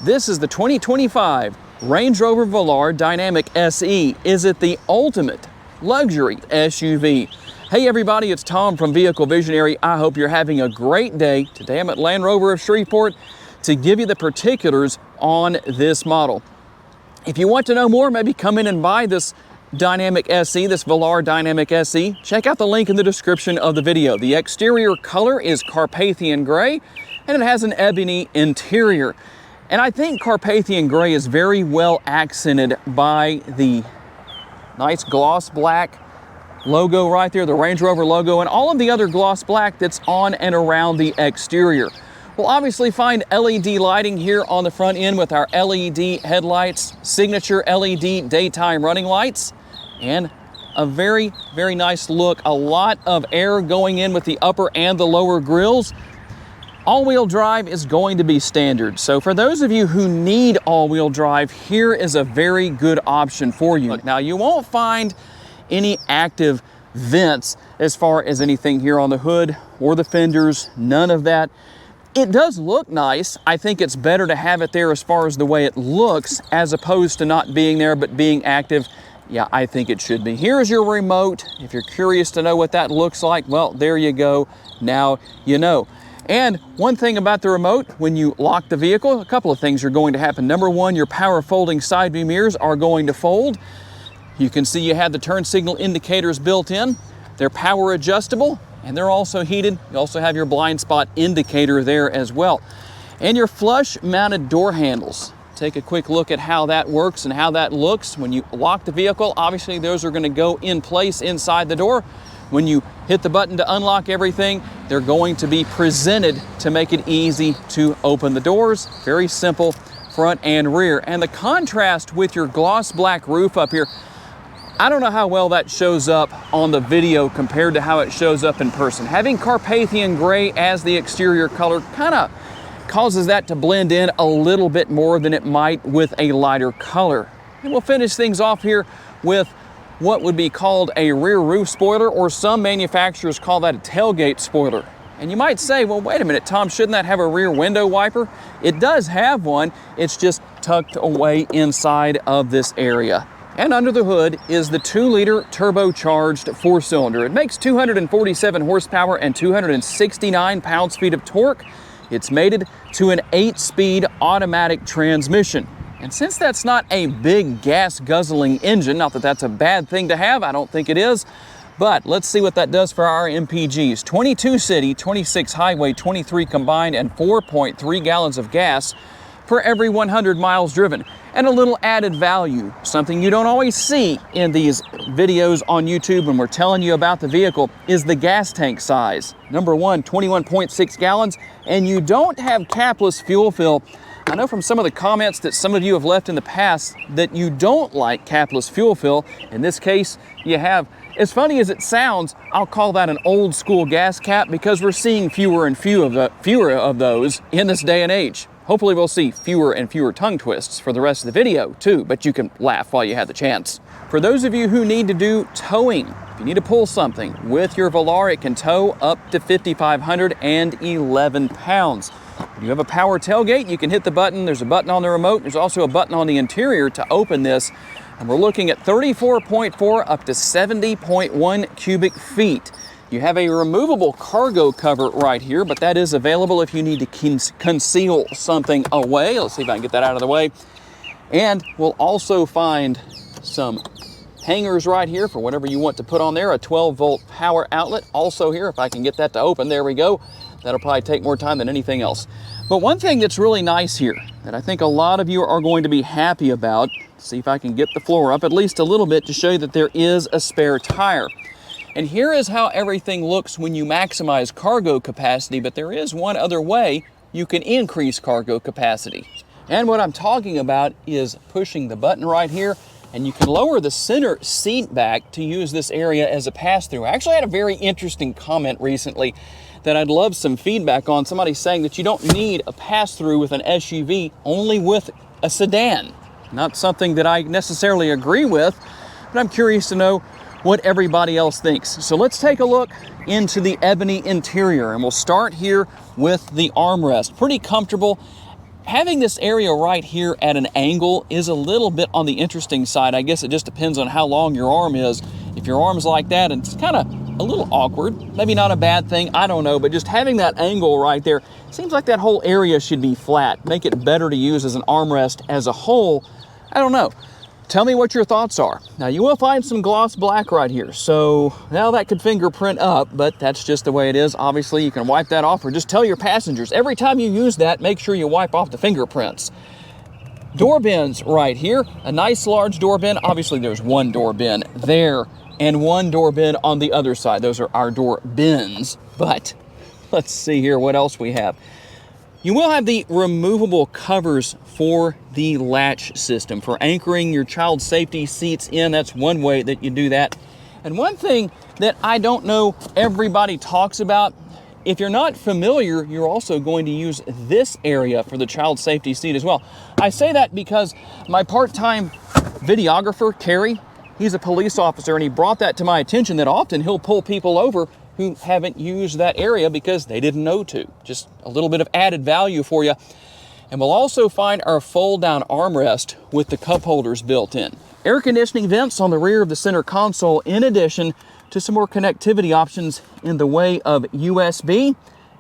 This is the 2025 Range Rover Velar Dynamic SE. Is it the ultimate luxury SUV? Hey everybody, it's Tom from Vehicle Visionary. I hope you're having a great day. Today I'm at Land Rover of Shreveport to give you the particulars on this model. If you want to know more, maybe come in and buy this Dynamic SE, this Velar Dynamic SE. Check out the link in the description of the video. The exterior color is Carpathian gray and it has an ebony interior. And I think Carpathian gray is very well accented by the nice gloss black logo right there, the Range Rover logo, and all of the other gloss black that's on and around the exterior. We'll obviously find LED lighting here on the front end with our LED headlights, signature LED daytime running lights, and a very, very nice look. A lot of air going in with the upper and the lower grills. All-wheel drive is going to be standard. So for those of you who need all-wheel drive, here is a very good option for you. Now, you won't find any active vents as far as anything here on the hood or the fenders, none of that. It does look nice. I think it's better to have it there as far as the way it looks as opposed to not being there but being active. Yeah, I think it should be. Here's your remote. If you're curious to know what that looks like, well, there you go. Now you know. And one thing about the remote, when you lock the vehicle, a couple of things are going to happen. Number one, your power folding side view mirrors are going to fold. You can see you have the turn signal indicators built in. They're power adjustable and they're also heated. You also have your blind spot indicator there as well. And your flush mounted door handles. Take a quick look at how that works and how that looks. When you lock the vehicle, obviously those are going to go in place inside the door. When you hit the button to unlock everything, they're going to be presented to make it easy to open the doors. Very simple, front and rear. And the contrast with your gloss black roof up here, I don't know how well that shows up on the video compared to how it shows up in person. Having Carpathian gray as the exterior color kind of causes that to blend in a little bit more than it might with a lighter color. And we'll finish things off here with what would be called a rear roof spoiler, or some manufacturers call that a tailgate spoiler. And you might say, well, wait a minute, Tom, shouldn't that have a rear window wiper? It does have one, it's just tucked away inside of this area. And under the hood is the 2-liter turbocharged 4-cylinder. It makes 247 horsepower and 269 pounds-feet of torque. It's mated to an 8-speed automatic transmission. And since that's not a big gas guzzling engine, not that that's a bad thing to have, I don't think it is, but let's see what that does for our MPGs. 22 city, 26 highway, 23 combined, and 4.3 gallons of gas for every 100 miles driven. And a little added value, something you don't always see in these videos on YouTube when we're telling you about the vehicle, is the gas tank size. Number one, 21.6 gallons, and you don't have capless fuel fill. I know from some of the comments that some of you have left in the past that you don't like capless fuel fill. In this case, you have. As funny as it sounds, I'll call that an old school gas cap because we're seeing fewer and fewer of those in this day and age. Hopefully we'll see fewer and fewer tongue twists for the rest of the video too, but you can laugh while you have the chance. For those of you who need to do towing, if you need to pull something with your Velar, it can tow up to 5,511 pounds. If you have a power tailgate, you can hit the button. There's a button on the remote. There's also a button on the interior to open this. And we're looking at 34.4 up to 70.1 cubic feet. You have a removable cargo cover right here, but that is available if you need to conceal something away. Let's see if I can get that out of the way. And we'll also find some hangers right here for whatever you want to put on there. A 12-volt power outlet also here, if I can get that to open. There we go. That'll probably take more time than anything else. But one thing that's really nice here that I think a lot of you are going to be happy about, see if I can get the floor up at least a little bit to show you that there is a spare tire. And here is how everything looks when you maximize cargo capacity, but there is one other way you can increase cargo capacity. And what I'm talking about is pushing the button right here, and you can lower the center seat back to use this area as a pass-through. I actually had a very interesting comment recently that I'd love some feedback on. Somebody saying that you don't need a pass-through with an SUV, only with a sedan. Not something that I necessarily agree with, but I'm curious to know what everybody else thinks. So let's take a look into the ebony interior, and we'll start here with the armrest. Pretty comfortable Having this area right here at an angle is a little bit on the interesting side. I guess it just depends on how long your arm is. If your arm's like that, and it's kind of a little awkward, maybe not a bad thing, I don't know, but just having that angle right there, seems like that whole area should be flat, make it better to use as an armrest as a whole. I don't know. Tell me what your thoughts are. Now, you will find some gloss black right here, so now that could fingerprint up, but that's just the way it is. Obviously, you can wipe that off, or just tell your passengers, every time you use that, make sure you wipe off the fingerprints. Door bins right here, a nice large door bin. Obviously, there's one door bin there, and one door bin on the other side. Those are our door bins, but let's see here what else we have. You will have the removable covers for the latch system for anchoring your child safety seats in. That's one way that you do that. And one thing that I don't know everybody talks about, if you're not familiar, you're also going to use this area for the child safety seat as well. I say that because my part-time videographer, Kerry, he's a police officer, and he brought that to my attention that often he'll pull people over who haven't used that area because they didn't know to. Just a little bit of added value for you. And we'll also find our fold-down armrest with the cup holders built in. Air conditioning vents on the rear of the center console, in addition to some more connectivity options in the way of USB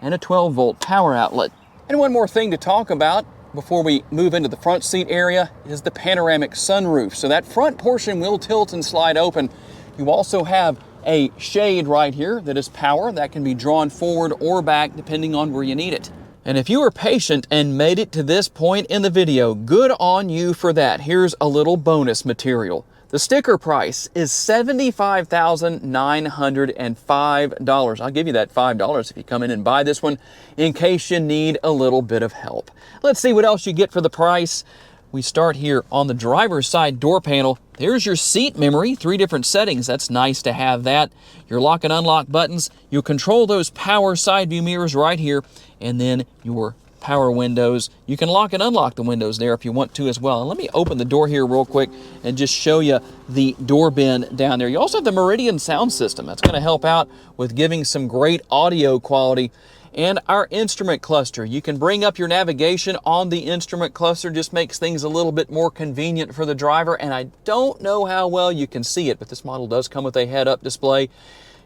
and a 12-volt power outlet. And one more thing to talk about before we move into the front seat area is the panoramic sunroof. So that front portion will tilt and slide open. You also have a shade right here that is power that can be drawn forward or back depending on where you need it. And if you were patient and made it to this point in the video, good on you for that. Here's a little bonus material. The sticker price is $75,905. I'll give you that $5 if you come in and buy this one in case you need a little bit of help. Let's see what else you get for the price. We start here on the driver's side door panel. There's your seat memory, 3 different settings. That's nice to have that. Your lock and unlock buttons. You'll control those power side view mirrors right here, and then your power windows. You can lock and unlock the windows there if you want to as well. And let me open the door here real quick and just show you the door bin down there. You also have the Meridian sound system. That's going to help out with giving some great audio quality. And our instrument cluster. You can bring up your navigation on the instrument cluster, just makes things a little bit more convenient for the driver. And I don't know how well you can see it, but this model does come with a head-up display.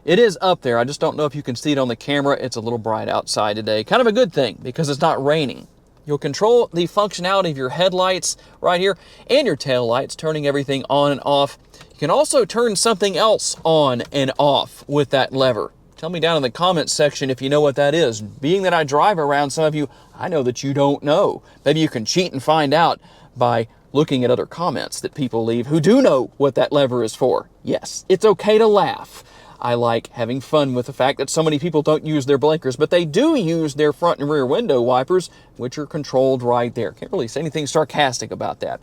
It is up there. I just don't know if you can see it on the camera. It's a little bright outside today. Kind of a good thing because it's not raining. You'll control the functionality of your headlights right here and your tail lights, turning everything on and off. You can also turn something else on and off with that lever. Tell me down in the comments section if you know what that is. Being that I drive around some of you, I know that you don't know. Maybe you can cheat and find out by looking at other comments that people leave who do know what that lever is for. Yes, it's okay to laugh. I like having fun with the fact that so many people don't use their blinkers, but they do use their front and rear window wipers, which are controlled right there. Can't really say anything sarcastic about that.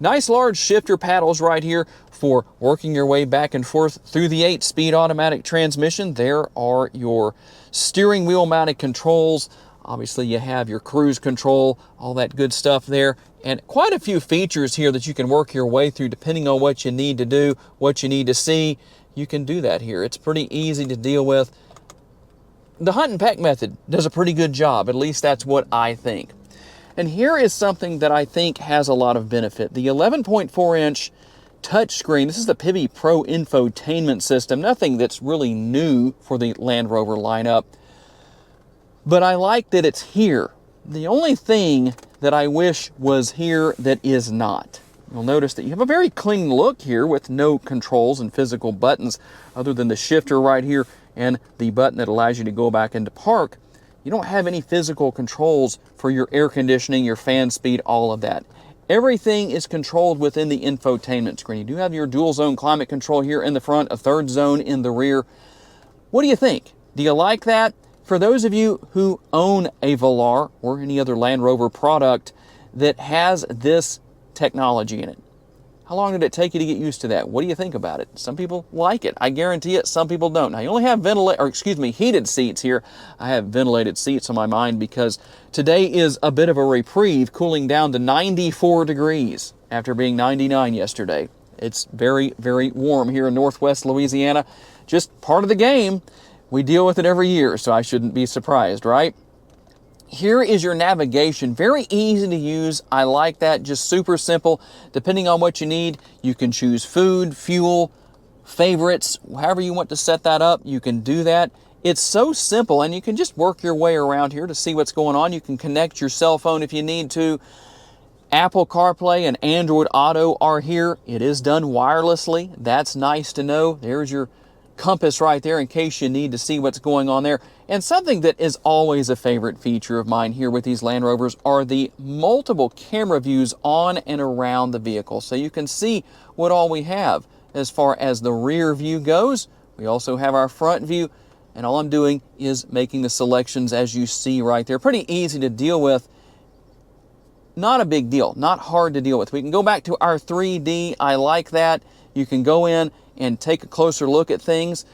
Nice large shifter paddles right here for working your way back and forth through the 8-speed automatic transmission. There are your steering wheel mounted controls. Obviously you have your cruise control, all that good stuff there. And quite a few features here that you can work your way through depending on what you need to do, what you need to see. You can do that here. It's pretty easy to deal with. The hunt and peck method does a pretty good job. At least that's what I think. And here is something that I think has a lot of benefit. The 11.4-inch touchscreen. This is the Pivi Pro Infotainment system. Nothing that's really new for the Land Rover lineup. But I like that it's here. The only thing that I wish was here that is not. You'll notice that you have a very clean look here with no controls and physical buttons other than the shifter right here and the button that allows you to go back into park. You don't have any physical controls for your air conditioning, your fan speed, all of that. Everything is controlled within the infotainment screen. You do have your dual zone climate control here in the front, a 3rd zone in the rear. What do you think? Do you like that? For those of you who own a Velar or any other Land Rover product that has this technology in it, how long did it take you to get used to that? What do you think about it? Some people like it. I guarantee it. Some people don't. Now you only have heated seats here. I have ventilated seats on my mind because today is a bit of a reprieve, cooling down to 94 degrees after being 99 yesterday. It's very, very warm here in Northwest Louisiana. Just part of the game. We deal with it every year, so I shouldn't be surprised, right? Here is your navigation, very easy to use. I like that, just super simple. Depending on what you need, you can choose food, fuel, favorites, however you want to set that up, you can do that. It's so simple, and you can just work your way around here to see what's going on. You can connect your cell phone if you need to. Apple CarPlay and Android Auto are here. It is done wirelessly. That's nice to know. There's your compass right there in case you need to see what's going on there. And something that is always a favorite feature of mine here with these Land Rovers are the multiple camera views on and around the vehicle. So you can see what all we have as far as the rear view goes. We also have our front view, and all I'm doing is making the selections as you see right there. Pretty easy to deal with. Not a big deal, not hard to deal with. We can go back to our 3D. I like that. You can go in and take a closer look at things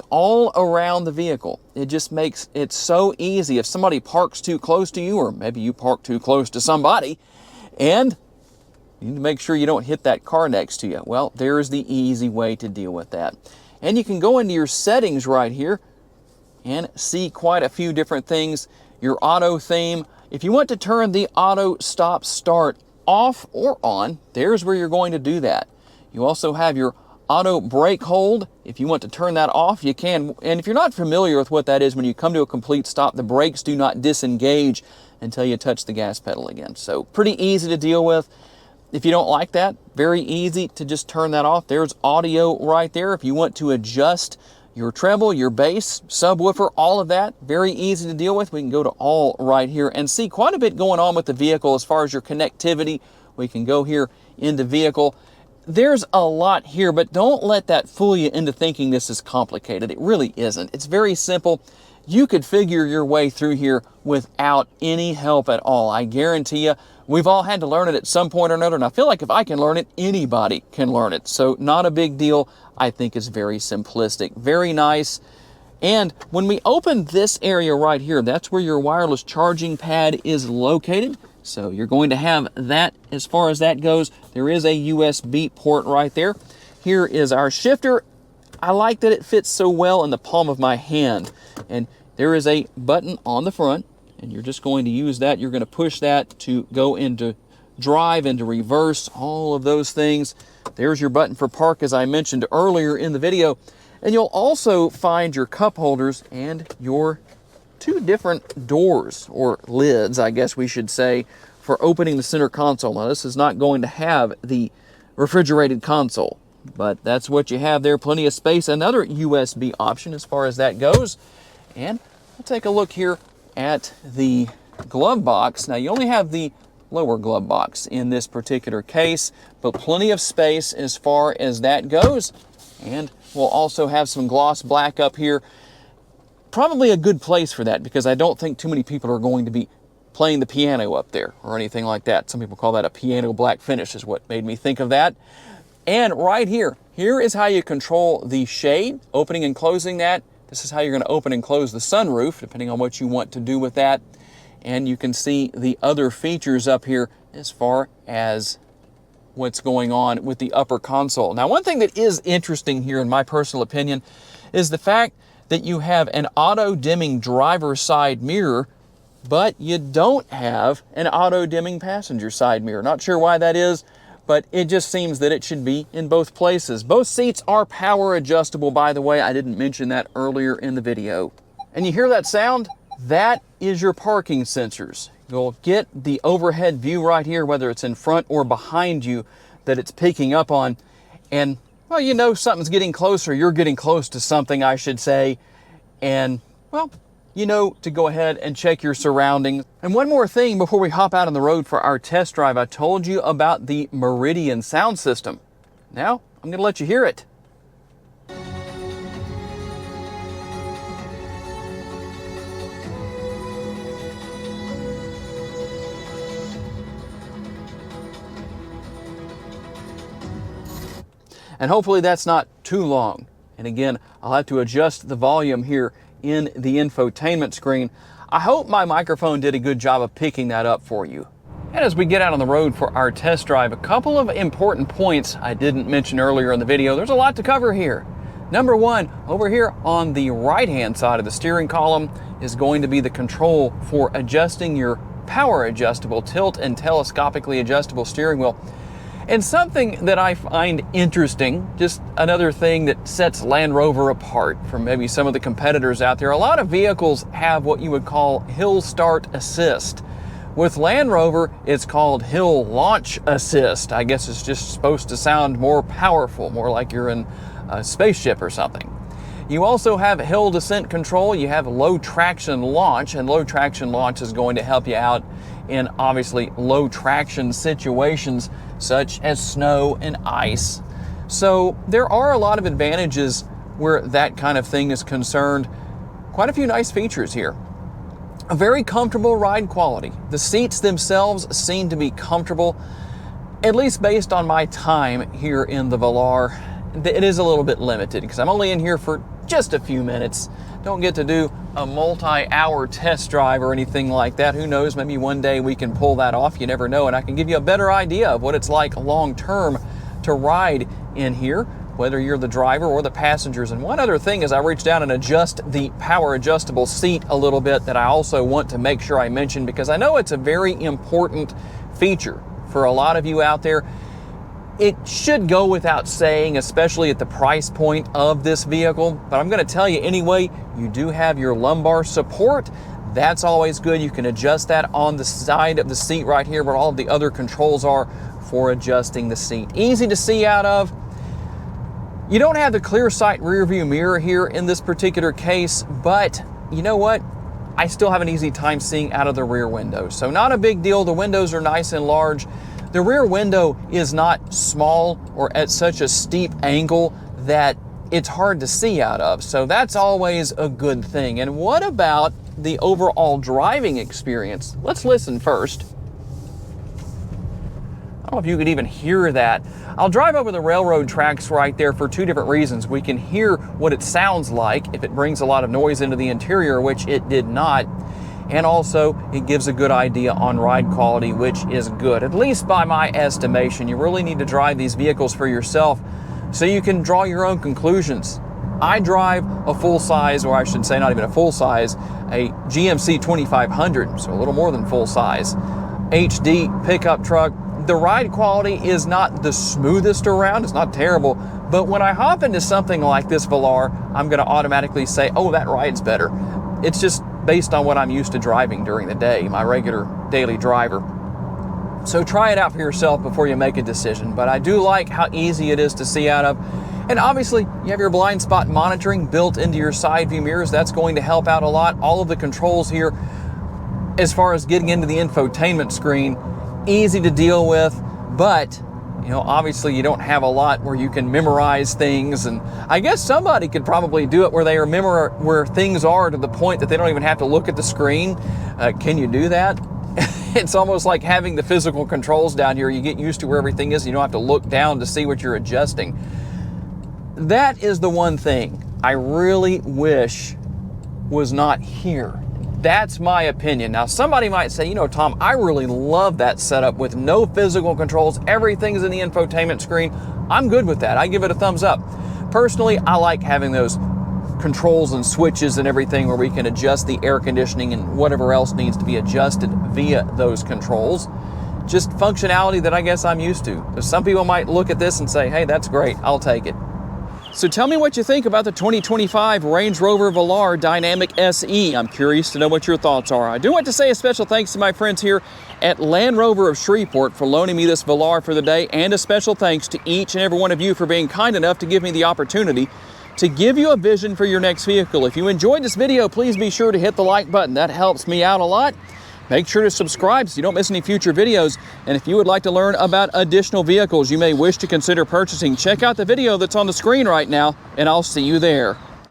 all around the vehicle. It just makes it so easy. If somebody parks too close to you, or maybe you park too close to somebody, and you need to make sure you don't hit that car next to you. Well, there's the easy way to deal with that. And you can go into your settings right here and see quite a few different things. Your auto theme. If you want to turn the auto stop start off or on, there's where you're going to do that. You also have your auto brake hold. If you want to turn that off, you can. And if you're not familiar with what that is, when you come to a complete stop, the brakes do not disengage until you touch the gas pedal again. So pretty easy to deal with. If you don't like that, very easy to just turn that off. There's audio right there. If you want to adjust your treble, your bass, subwoofer, all of that, very easy to deal with. We can go to all right here and see quite a bit going on with the vehicle as far as your connectivity. We can go here into vehicle. There's a lot here, but don't let that fool you into thinking this is complicated. It really isn't. It's very simple. You could figure your way through here without any help at all. I guarantee you, we've all had to learn it at some point or another, and I feel like if I can learn it, anybody can learn it. So not a big deal. I think it's very simplistic, very nice. And when we open this area right here, that's where your wireless charging pad is located. So you're going to have that as far as that goes. There is a USB port right there. Here is our shifter. I like that it fits so well in the palm of my hand. And there is a button on the front, and you're just going to use that. You're going to push that to go into drive, into reverse, all of those things. There's your button for park, as I mentioned earlier in the video. And you'll also find your cup holders and your two different doors, or lids, I guess we should say, for opening the center console. Now, this is not going to have the refrigerated console, but that's what you have there. Plenty of space. Another USB option as far as that goes. And we'll take a look here at the glove box. Now, you only have the lower glove box in this particular case, but plenty of space as far as that goes. And we'll also have some gloss black up here. Probably a good place for that, because I don't think too many people are going to be playing the piano up there or anything like that. Some people call that a piano black finish, is what made me think of that. And right here is how you control the shade, opening and closing that. This is how you're going to open and close the sunroof, depending on what you want to do with that. And you can see the other features up here as far as what's going on with the upper console. Now, one thing that is interesting here, in my personal opinion, is the fact that you have an auto-dimming driver's side mirror, but you don't have an auto-dimming passenger side mirror. Not sure why that is, but it just seems that it should be in both places. Both seats are power adjustable, by the way. I didn't mention that earlier in the video. And you hear that sound? That is your parking sensors. You'll get the overhead view right here, whether it's in front or behind you, that it's picking up on. And, well, you know something's getting closer. You're getting close to something, I should say. And, well, you know to go ahead and check your surroundings. And one more thing before we hop out on the road for our test drive. I told you about the Meridian sound system. Now, I'm going to let you hear it. And hopefully that's not too long. And again, I'll have to adjust the volume here in the infotainment screen. I hope my microphone did a good job of picking that up for you. And as we get out on the road for our test drive, a couple of important points I didn't mention earlier in the video. There's a lot to cover here. Number one, over here on the right-hand side of the steering column is going to be the control for adjusting your power adjustable tilt and telescopically adjustable steering wheel. And something that I find interesting, just another thing that sets Land Rover apart from maybe some of the competitors out there, a lot of vehicles have what you would call hill start assist. With Land Rover, it's called hill launch assist. I guess it's just supposed to sound more powerful, more like you're in a spaceship or something. You also have hill descent control. You have low traction launch, and low traction launch is going to help you out in obviously low traction situations such as snow and ice. So there are a lot of advantages where that kind of thing is concerned. Quite a few nice features here. A very comfortable ride quality. The seats themselves seem to be comfortable, at least based on my time here in the Velar. It is a little bit limited because I'm only in here for just a few minutes. Don't get to do a multi-hour test drive or anything like that. Who knows, maybe one day we can pull that off. You never know, and I can give you a better idea of what it's like long-term to ride in here, whether you're the driver or the passengers. And one other thing is I reached down and adjust the power adjustable seat a little bit that I also want to make sure I mention, because I know it's a very important feature for a lot of you out there. It should go without saying, especially at the price point of this vehicle, but I'm going to tell you anyway, you do have your lumbar support. That's always good. You can adjust that on the side of the seat right here where all of the other controls are for adjusting the seat. Easy to see out of. You don't have the clear sight rear view mirror here in this particular case, but you know what? I still have an easy time seeing out of the rear window. So not a big deal. The windows are nice and large. The rear window is not small or at such a steep angle that it's hard to see out of. So that's always a good thing. And what about the overall driving experience? Let's listen first. I don't know if you could even hear that. I'll drive over the railroad tracks right there for two different reasons. We can hear what it sounds like if it brings a lot of noise into the interior, which it did not. And also, it gives a good idea on ride quality, which is good, at least by my estimation. You really need to drive these vehicles for yourself so you can draw your own conclusions. I drive a full-size, or I should say not even a full-size, a GMC 2500, so a little more than full-size, HD pickup truck. The ride quality is not the smoothest around, it's not terrible, but when I hop into something like this Velar, I'm going to automatically say, oh, that ride's better. It's just based on what I'm used to driving during the day, my regular daily driver. So try it out for yourself before you make a decision, but I do like how easy it is to see out of. And obviously, you have your blind spot monitoring built into your side view mirrors. That's going to help out a lot. All of the controls here, as far as getting into the infotainment screen, easy to deal with, but you know, obviously you don't have a lot where you can memorize things, and I guess somebody could probably do it where they remember where things are to the point that they don't even have to look at the screen. Can you do that? It's almost like having the physical controls down here. You get used to where everything is. You don't have to look down to see what you're adjusting. That is the one thing I really wish was not here. That's my opinion. Now, somebody might say, you know, Tom, I really love that setup with no physical controls. Everything's in the infotainment screen. I'm good with that. I give it a thumbs up. Personally, I like having those controls and switches and everything where we can adjust the air conditioning and whatever else needs to be adjusted via those controls. Just functionality that I guess I'm used to. Some people might look at this and say, hey, that's great, I'll take it. So tell me what you think about the 2025 Range Rover Velar Dynamic SE. I'm curious to know what your thoughts are. I do want to say a special thanks to my friends here at Land Rover of Shreveport for loaning me this Velar for the day, and a special thanks to each and every one of you for being kind enough to give me the opportunity to give you a vision for your next vehicle. If you enjoyed this video, please be sure to hit the like button. That helps me out a lot. Make sure to subscribe so you don't miss any future videos. And if you would like to learn about additional vehicles you may wish to consider purchasing, check out the video that's on the screen right now, and I'll see you there.